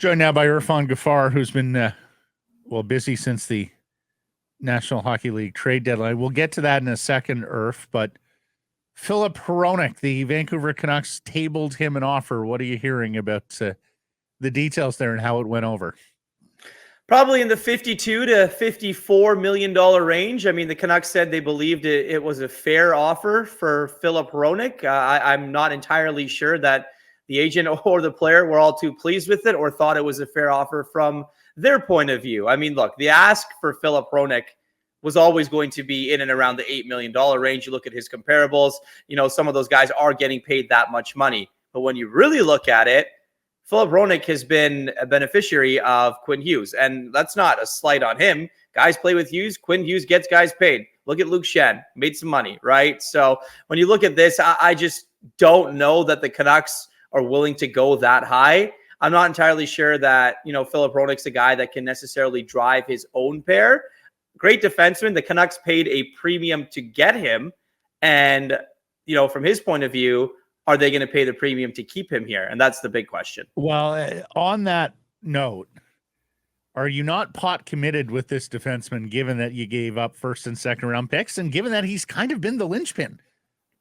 Joined now by Irfaan Gaffar, who's been, busy since the National Hockey League trade deadline. We'll get to that in a second, Irf, but Filip Hronek, the Vancouver Canucks, tabled him an offer. What are you hearing about the details there and how it went over? Probably in the $52 to $54 million range. I mean, the Canucks said they believed it was a fair offer for Filip Hronek. I'm not entirely sure that the agent or the player were all too pleased with it or thought it was a fair offer from their point of view. I mean, look, the ask for Filip Hronek was always going to be in and around the $8 million range. You look at his comparables, some of those guys are getting paid that much money. But when you really look at it, Filip Hronek has been a beneficiary of Quinn Hughes. And that's not a slight on him. Guys play with Hughes. Quinn Hughes gets guys paid. Look at Luke Shen. Made some money, right? So when you look at this, I just don't know that the Canucks are willing to go that high. I'm not entirely sure that, Filip Hronek's a guy that can necessarily drive his own pair. Great defenseman. The Canucks paid a premium to get him. And, from his point of view, are they going to pay the premium to keep him here? And that's the big question. Well, on that note, are you not pot committed with this defenseman, given that you gave up first and second round picks and given that he's kind of been the linchpin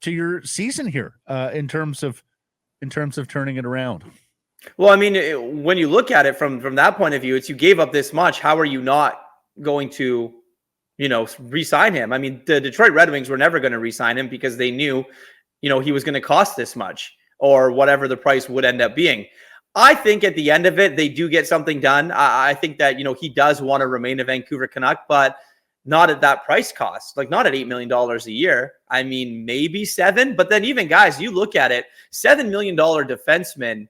to your season here in terms of turning it around? Well, I mean, when you look at it from that point of view, it's you gave up this much. How are you not going to, re-sign him? I mean, the Detroit Red Wings were never going to re-sign him because they knew, he was going to cost this much or whatever the price would end up being. I think at the end of it, they do get something done. I think that, he does want to remain a Vancouver Canuck, but not at that price cost, like not at $8 million a year. I mean, maybe $7 million, but then even guys, you look at it, $7 million defensemen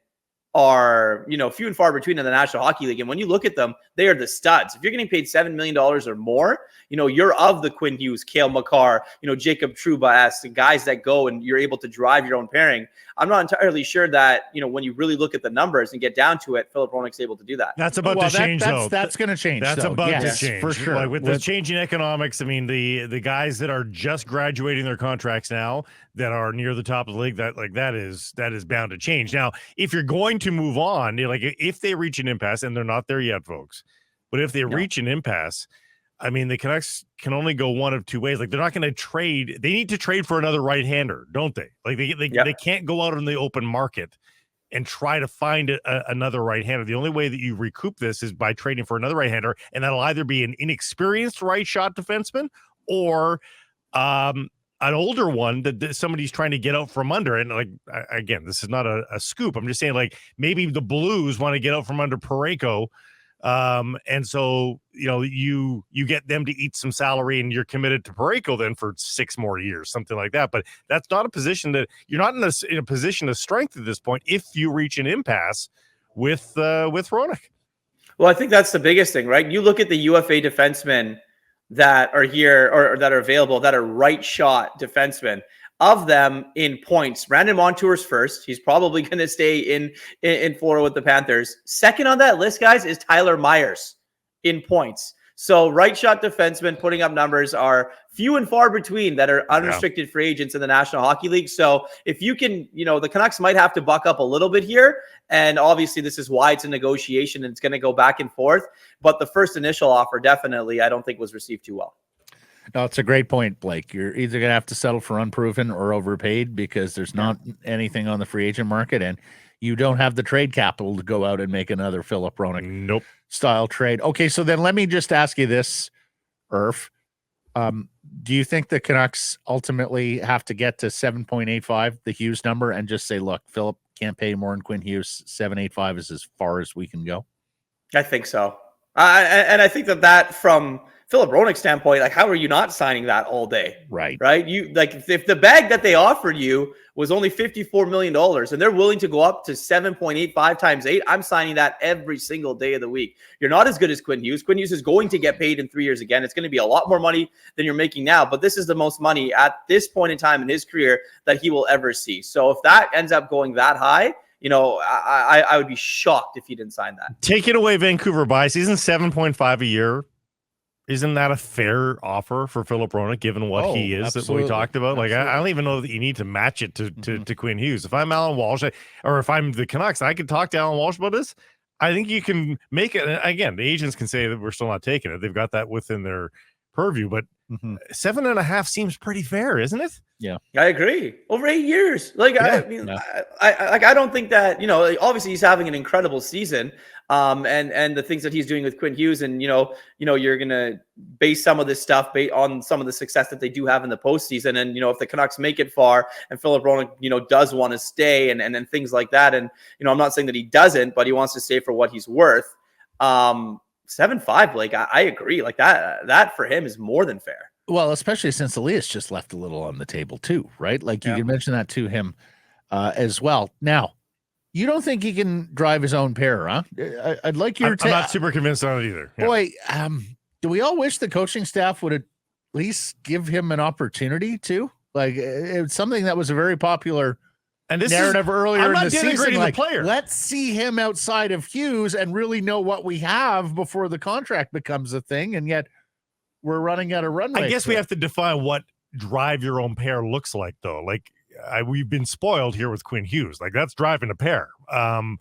are, few and far between in the National Hockey League. And when you look at them, they are the studs. If you're getting paid $7 million or more, you're of the Quinn Hughes, Cale Makar, Jacob Trouba-esque, the guys that go and you're able to drive your own pairing. I'm not entirely sure that, when you really look at the numbers and get down to it, Filip Hronek's able to do that. That's about to change, though. That's going to change. That's about to change. For sure. Like with the changing economics, I mean, the guys that are just graduating their contracts now that are near the top of the league, that is bound to change. Now, if you're going to move on, like if they reach an impasse, and they're not there yet, folks, but if they reach an impasse, I mean, the Canucks can only go one of two ways. Like, they're not going to trade. They need to trade for another right-hander, don't they? Like, they can't go out in the open market and try to find another right-hander. The only way that you recoup this is by trading for another right-hander, and that'll either be an inexperienced right-shot defenseman or an older one that somebody's trying to get out from under. And, like, again, this is not a scoop. I'm just saying, like, maybe the Blues want to get out from under Parayko. And so, you get them to eat some salary and you're committed to Parayko then for 6 more years, something like that. But that's not a position that you're not in a position of strength at this point if you reach an impasse with Hronek. Well, I think that's the biggest thing, right? You look at the UFA defensemen that are here or that are available that are right shot defensemen. Of them in points, Brandon Montour's first. He's probably going to stay in Florida with the Panthers. Second on that list, guys, is Tyler Myers in points. So right shot defensemen putting up numbers are few and far between that are unrestricted free agents in the National Hockey League. So if you can, the Canucks might have to buck up a little bit here. And obviously this is why it's a negotiation and it's going to go back and forth. But the first initial offer definitely, I don't think was received too well. No, it's a great point, Blake. You're either going to have to settle for unproven or overpaid because there's not anything on the free agent market, and you don't have the trade capital to go out and make another Filip Hronek style trade. Okay, so then let me just ask you this, Irf. Do you think the Canucks ultimately have to get to 7.85, the Hughes number, and just say, look, Philip can't pay more than Quinn Hughes, 7.85 is as far as we can go? I think so. And I think that from Filip Hronek's standpoint, like, how are you not signing that all day? Right. You like, if the bag that they offered you was only $54 million and they're willing to go up to 7.85 times 8, I'm signing that every single day of the week. You're not as good as Quinn Hughes. Quinn Hughes is going to get paid in 3 years again. It's going to be a lot more money than you're making now, but this is the most money at this point in time in his career that he will ever see. So if that ends up going that high, I would be shocked if he didn't sign that. Take it away, Vancouver bias. Isn't 7.5 a year? Isn't that a fair offer for Filip Hronek, given what he is absolutely. that we talked about? Like, I don't even know that you need to match it to Quinn Hughes. If I'm Alan Walsh, or if I'm the Canucks, I could talk to Alan Walsh about this. I think you can make it. Again, the agents can say that we're still not taking it. They've got that within their purview, but 7.5 seems pretty fair, isn't it? Yeah, I agree. Over 8 years. Like, Yeah. I mean, I don't think that, obviously he's having an incredible season. And the things that he's doing with Quinn Hughes, and, you're going to base some of this stuff on some of the success that they do have in the postseason. And, if the Canucks make it far and Filip Hronek, does want to stay and things like that. And, I'm not saying that he doesn't, but he wants to stay for what he's worth. 7.5, like, I agree. Like that for him is more than fair. Well, especially since Elias just left a little on the table too, right? Like you can mention that to him as well. Now, you don't think he can drive his own pair, huh? I'd like your I'm not super convinced on it either. Yeah. Boy, do we all wish the coaching staff would at least give him an opportunity to? Like, it's something that was a very popular narrative earlier in the season. Like, player. Let's see him outside of Hughes and really know what we have before the contract becomes a thing. And yet we're running out of runway. I guess we have to define what drive your own pair looks like, though. Like, we've been spoiled here with Quinn Hughes. Like, that's driving a pair. I don't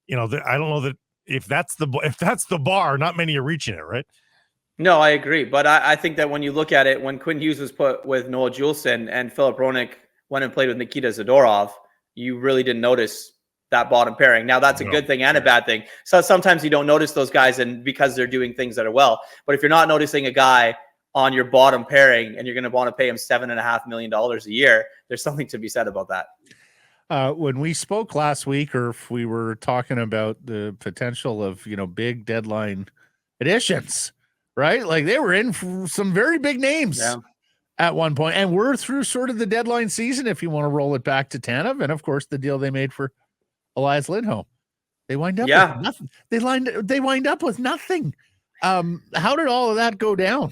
know that if that's the bar, not many are reaching it, right? No, I agree. But I think that when you look at it, when Quinn Hughes was put with Noah Juleson and Filip Hronek went and played with Nikita Zadorov, you really didn't notice that bottom pairing. Now, that's a good thing and a bad thing. So sometimes you don't notice those guys, and because they're doing things that are well. But if you're not noticing a guy on your bottom pairing and you're going to want to pay him $7.5 million a year, there's something to be said about that. When we spoke last week, or if we were talking about the potential of, big deadline additions, right? Like, they were in for some very big names at one point, and we're through sort of the deadline season, if you want to roll it back to Tanev. And of course, the deal they made for Elias Lindholm, they wind up with nothing. They wind up with nothing. How did all of that go down?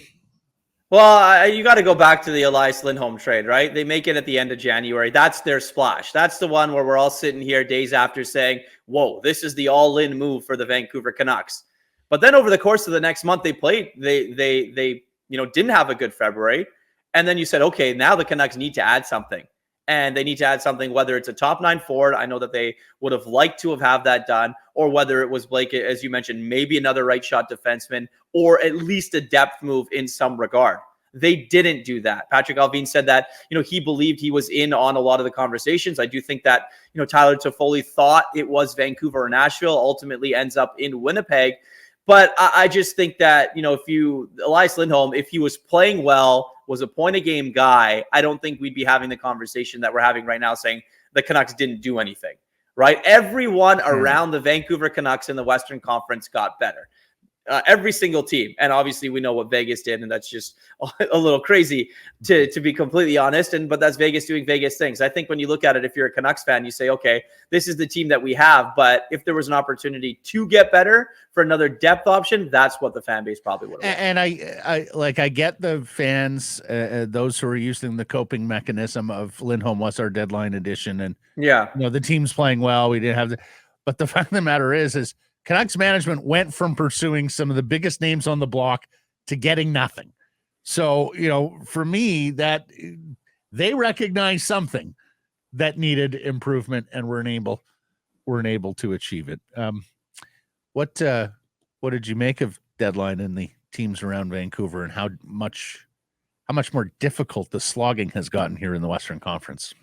Well, you got to go back to the Elias Lindholm trade, right? They make it at the end of January. That's their splash. That's the one where we're all sitting here days after saying, whoa, this is the all-in move for the Vancouver Canucks. But then over the course of the next month, they didn't have a good February. And then you said, okay, now the Canucks need to add something. And they need to add something, whether it's a top 9 forward. I know that they would have liked to have that done, or whether it was Blake, as you mentioned, maybe another right shot defenseman, or at least a depth move in some regard. They didn't do that. Patrick Allvin said that, he believed he was in on a lot of the conversations. I do think that, Tyler Toffoli thought it was Vancouver or Nashville, ultimately ends up in Winnipeg. But I just think that, Elias Lindholm, if he was playing well, was a point-a-game guy, I don't think we'd be having the conversation that we're having right now saying the Canucks didn't do anything, right? Everyone around the Vancouver Canucks in the Western Conference got better. Every single team. And obviously we know what Vegas did, and that's just a little crazy to be completely honest. But that's Vegas doing Vegas things. I think when you look at it, if you're a Canucks fan, you say, okay, this is the team that we have. But if there was an opportunity to get better for another depth option, that's what the fan base probably would have. And I get the fans, those who are using the coping mechanism of Lindholm was our deadline edition. And the team's playing well. We didn't have but the fact of the matter is Canucks management went from pursuing some of the biggest names on the block to getting nothing. So, for me, that they recognize something that needed improvement and weren't able to achieve it. What did you make of deadline and the teams around Vancouver, and how much more difficult the slogging has gotten here in the Western Conference?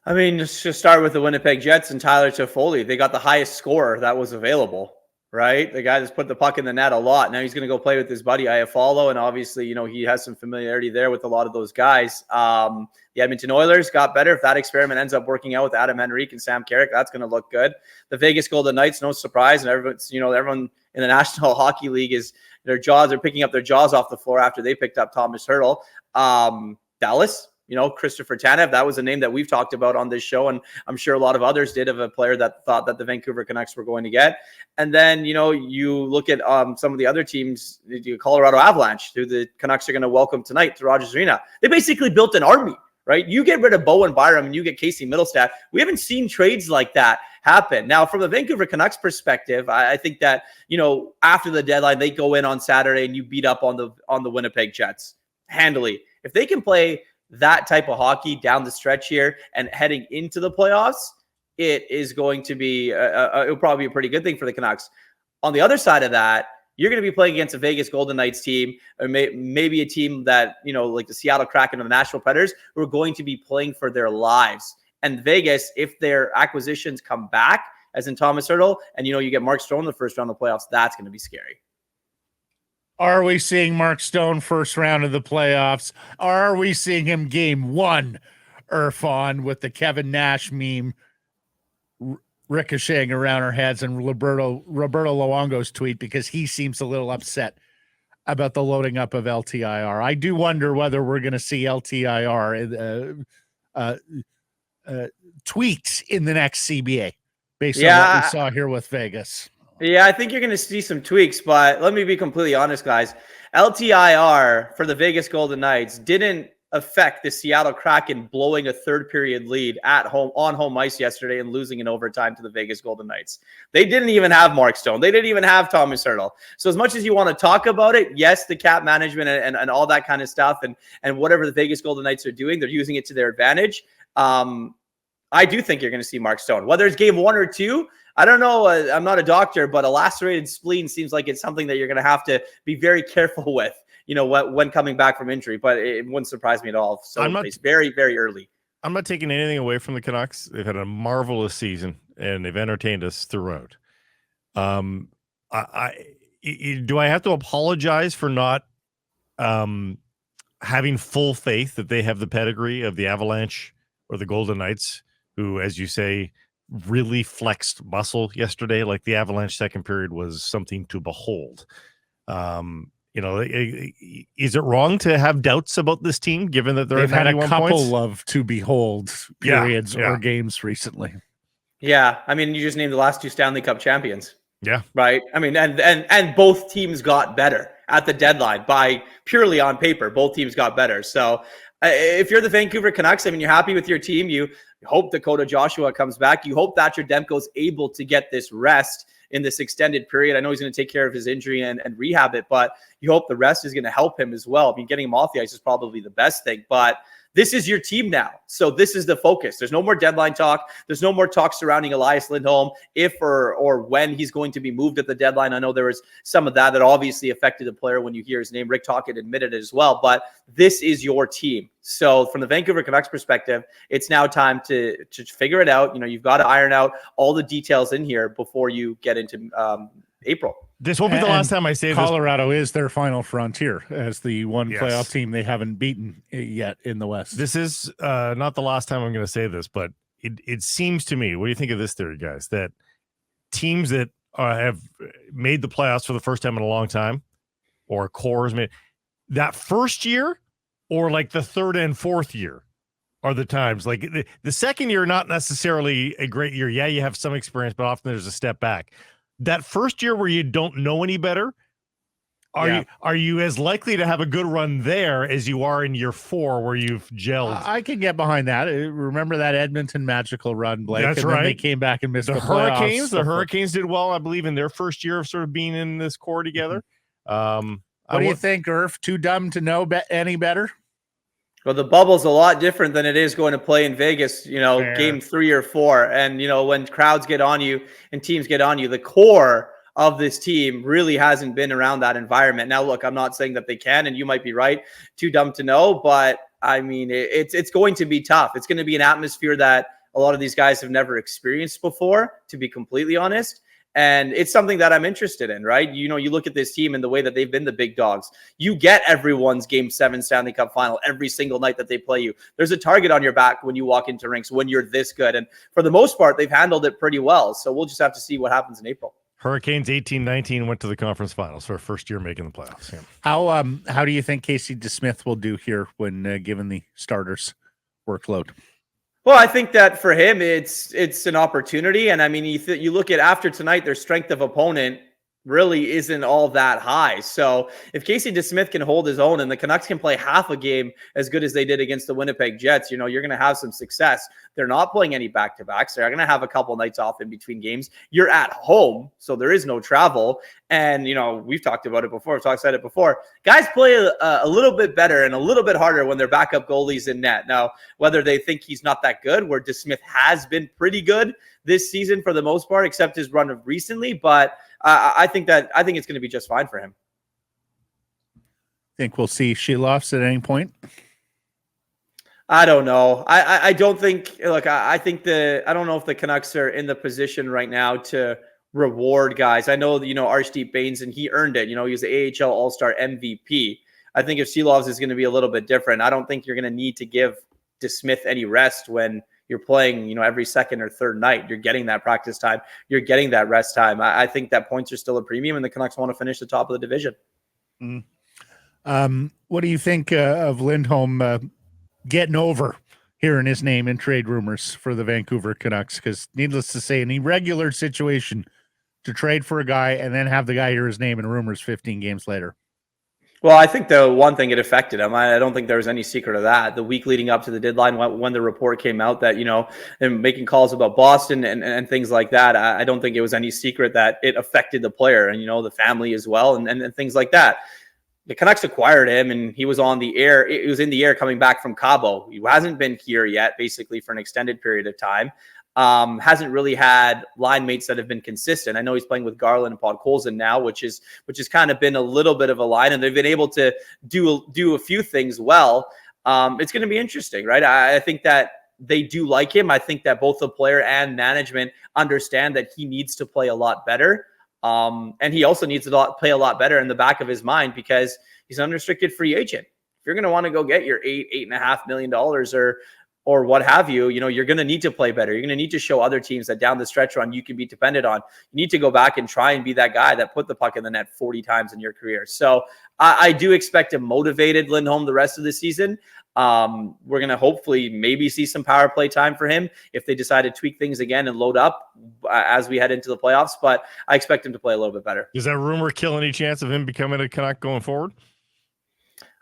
I mean, just start with the Winnipeg Jets and Tyler Toffoli. They got the highest scorer that was available, right? The guy that's put the puck in the net a lot. Now he's going to go play with his buddy Iafallo, and obviously, he has some familiarity there with a lot of those guys. The Edmonton Oilers got better. If that experiment ends up working out with Adam Henrique and Sam Carrick, that's going to look good. The Vegas Golden Knights, no surprise, and everyone in the National Hockey League they're picking up their jaws off the floor after they picked up Thomas Hertl. Dallas. Christopher Tanev, that was a name that we've talked about on this show, and I'm sure a lot of others did, of a player that thought that the Vancouver Canucks were going to get. And then, you look at some of the other teams, the Colorado Avalanche, who the Canucks are going to welcome tonight to Rogers Arena. They basically built an army, right? You get rid of Bowen Byram and you get Casey Middlestat. We haven't seen trades like that happen. Now, from the Vancouver Canucks perspective, I think that, after the deadline, they go in on Saturday and you beat up on the Winnipeg Jets handily. If they can play that type of hockey down the stretch here and heading into the playoffs, it is going to be it'll probably be a pretty good thing for the Canucks. On the other side of that, you're going to be playing against a Vegas Golden Knights team, or maybe a team that, like the Seattle Kraken or the Nashville Predators, who are going to be playing for their lives. And Vegas, if their acquisitions come back, as in Thomas Hertl, and you get Mark Stone in the first round of the playoffs, that's going to be scary. Are we seeing Mark Stone first round of the playoffs? Are we seeing him game one, Irfaan, with the Kevin Nash meme ricocheting around our heads, and Roberto Luongo's tweet, because he seems a little upset about the loading up of LTIR. I do wonder whether we're going to see LTIR tweaked in the next CBA based on what we saw here with Vegas. Yeah, I think you're going to see some tweaks, but let me be completely honest, guys. LTIR for the Vegas Golden Knights didn't affect the Seattle Kraken blowing a third period lead at home on home ice yesterday and losing in overtime to the Vegas Golden Knights. They didn't even have Mark Stone. They didn't even have Thomas Hertl. So as much as you want to talk about it, yes, the cap management and all that kind of stuff and whatever the Vegas Golden Knights are doing, they're using it to their advantage. I do think you're going to see Mark Stone. Whether it's game 1 or 2, I don't know. I'm not a doctor, but a lacerated spleen seems like it's something that you're going to have to be very careful with, when coming back from injury. But it wouldn't surprise me at all. So it's very, very early. I'm not taking anything away from the Canucks. They've had a marvelous season, and they've entertained us throughout. Do I have to apologize for not having full faith that they have the pedigree of the Avalanche or the Golden Knights, who, as you say, really flexed muscle yesterday? Like, the Avalanche second period was something to behold. Is it wrong to have doubts about this team, given that they've had a couple of to behold periods or games recently? Yeah, I mean, you just named the last 2 Stanley Cup champions. Yeah, right. I mean, and both teams got better at the deadline by purely on paper. Both teams got better. So if you're the Vancouver Canucks, I mean, you're happy with your team. You hope Dakota Joshua comes back. You hope Thatcher Demko's able to get this rest in this extended period. I know he's going to take care of his injury and rehab it, but you hope the rest is going to help him as well. I mean, getting him off the ice is probably the best thing, but this is your team now. So this is the focus. There's no more deadline talk. There's no more talk surrounding Elias Lindholm, if or when he's going to be moved at the deadline. I know there was some of that obviously affected the player when you hear his name. Rick Tocchet admitted it as well, but this is your team. So from the Vancouver Canucks perspective, it's now time to figure it out. You've got to iron out all the details in here before you get into April. This won't be the last time I say Colorado is their final frontier as the one playoff team they haven't beaten yet in the West. This is not the last time I'm going to say this, but it seems to me, what do you think of this theory, guys, that teams that have made the playoffs for the first time in a long time, or cores made that first year, or like the third and fourth year, are the times. Like the second year, not necessarily a great year. Yeah, you have some experience, but often there's a step back. That first year where you don't know any better, are you as likely to have a good run there as you are in year 4 where you've gelled? I can get behind that. Remember that Edmonton magical run, Blake? That's and right. Then they came back and missed the Hurricanes. playoffs. The Hurricanes did well, I believe, in their first year of sort of being in this core together. What do you think, Irf? Too dumb to know any better? Well, the bubble's a lot different than it is going to play in Vegas, Fair. game 3 or 4. And, when crowds get on you and teams get on you, the core of this team really hasn't been around that environment. Now, look, I'm not saying that they can, and you might be right, too dumb to know, but I mean, it's going to be tough. It's going to be an atmosphere that a lot of these guys have never experienced before, to be completely honest. And it's something that I'm interested in, right? You look at this team and the way that they've been the big dogs. You get everyone's Game 7 Stanley Cup final every single night that they play you. There's a target on your back when you walk into rinks when you're this good. And for the most part, they've handled it pretty well. So we'll just have to see what happens in April. Hurricanes 18-19 went to the conference finals for our first year making the playoffs. Yeah. How do you think Casey DeSmith will do here when given the starters workload? Well, I think that for him, it's an opportunity. And I mean, you look at after tonight, their strength of opponent really isn't all that high. So if Casey DeSmith can hold his own and the Canucks can play half a game as good as they did against the Winnipeg Jets, you're going to have some success. They're not playing any back-to-backs. They're going to have a couple nights off in between games. You're at home, so there is no travel. And, we've talked about it before. We've talked about it before. Guys play a little bit better and a little bit harder when their backup goalie's in net. Now, whether they think he's not that good, where DeSmith has been pretty good this season for the most part, except his run of recently. But I think it's going to be just fine for him. Think we'll see Sheloffs at any point? I don't know. I don't think. Look, I think I don't know if the Canucks are in the position right now to reward guys. I know Archdeep Baines, and he earned it. He was the AHL All-Star MVP. I think if Shelovs is going to be a little bit different. I don't think you're going to need to give DeSmith any rest when you're playing, every second or third night. You're getting that practice time. You're getting that rest time. I think that points are still a premium, and the Canucks want to finish the top of the division. What do you think of Lindholm getting over hearing his name in trade rumors for the Vancouver Canucks? Because needless to say, an irregular situation to trade for a guy and then have the guy hear his name in rumors 15 games later. Well, I think the one thing it affected him. I don't think there was any secret of that. The week leading up to the deadline, when the report came out that, and making calls about Boston and things like that, I don't think it was any secret that it affected the player and, the family as well and things like that. The Canucks acquired him, and he was on the air. It was in the air coming back from Cabo. He hasn't been here yet, basically, for an extended period of time. Hasn't really had line mates that have been consistent. I know he's playing with Garland and Podkolzin now, which has kind of been a little bit of a line, and they've been able to do a few things well. It's going to be interesting, right? I think that they do like him. I think that both the player and management understand that he needs to play a lot better. And he also needs to play a lot better in the back of his mind because he's an unrestricted free agent. If you're going to want to go get your $8.5 million or what have you, you're going to need to play better. You're going to need to show other teams that down the stretch run you can be dependent on. You need to go back and try and be that guy that put the puck in the net 40 times in your career. So I do expect a motivated Lindholm the rest of the season. We're going to hopefully maybe see some power play time for him if they decide to tweak things again and load up as we head into the playoffs. But I expect him to play a little bit better. Does that rumor kill any chance of him becoming a Canuck going forward?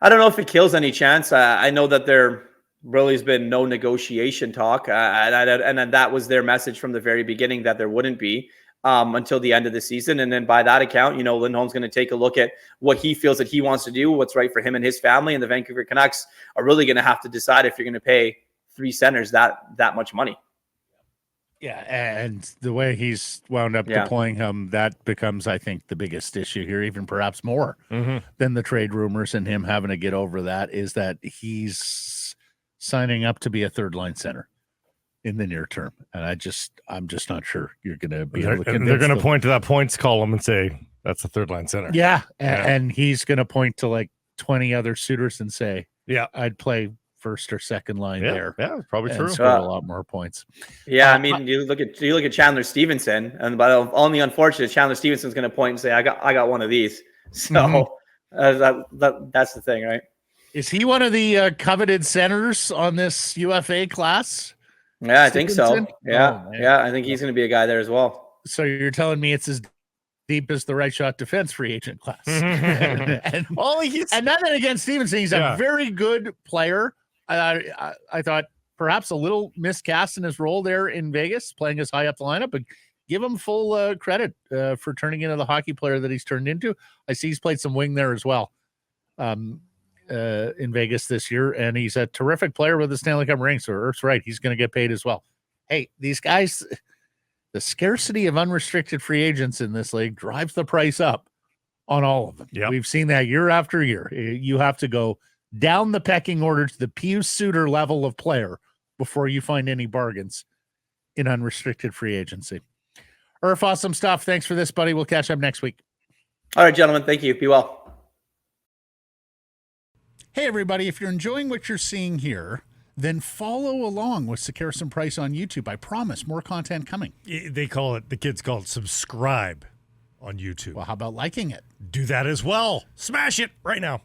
I don't know if it kills any chance. I know that there really has been no negotiation talk. And that was their message from the very beginning, that there wouldn't be until the end of the season. And then by that account, Lindholm's going to take a look at what he feels that he wants to do, what's right for him and his family. And the Vancouver Canucks are really going to have to decide if you're going to pay three centers that much money. Yeah, and the way he's wound up deploying him, that becomes, I think, the biggest issue here, even perhaps more than the trade rumors and him having to get over that, is that he's signing up to be a third-line center in the near term. And I'm just not sure you're going to be able to convince they're going to point to that points column and say, that's a third-line center. Yeah, and he's going to point to like 20 other suitors and say, I'd play first or second line there. Yeah, probably true. Score a lot more points. Yeah, I mean, you look at Chandler Stevenson, but only unfortunate Chandler Stevenson's going to point and say, "I got one of these." So that's the thing, right? Is he one of the coveted centers on this UFA class? Yeah, I think so. Yeah, I think he's going to be a guy there as well. So you're telling me it's as deep as the right shot defense free agent class? and nothing against Stevenson. He's a very good player. I thought perhaps a little miscast in his role there in Vegas, playing as high up the lineup, but give him full credit for turning into the hockey player that he's turned into. I see he's played some wing there as well in Vegas this year, and he's a terrific player with the Stanley Cup ring. So Irf's right. He's going to get paid as well. Hey, these guys, the scarcity of unrestricted free agents in this league drives the price up on all of them. Yep. We've seen that year after year. You have to go down the pecking order to the Pius Suter level of player before you find any bargains in unrestricted free agency. Irf, awesome stuff. Thanks for this, buddy. We'll catch up next week. All right, gentlemen. Thank you. Be well. Hey, everybody. If you're enjoying what you're seeing here, then follow along with Sekeres and Price on YouTube. I promise more content coming. The kids call it subscribe on YouTube. Well, how about liking it? Do that as well. Smash it right now.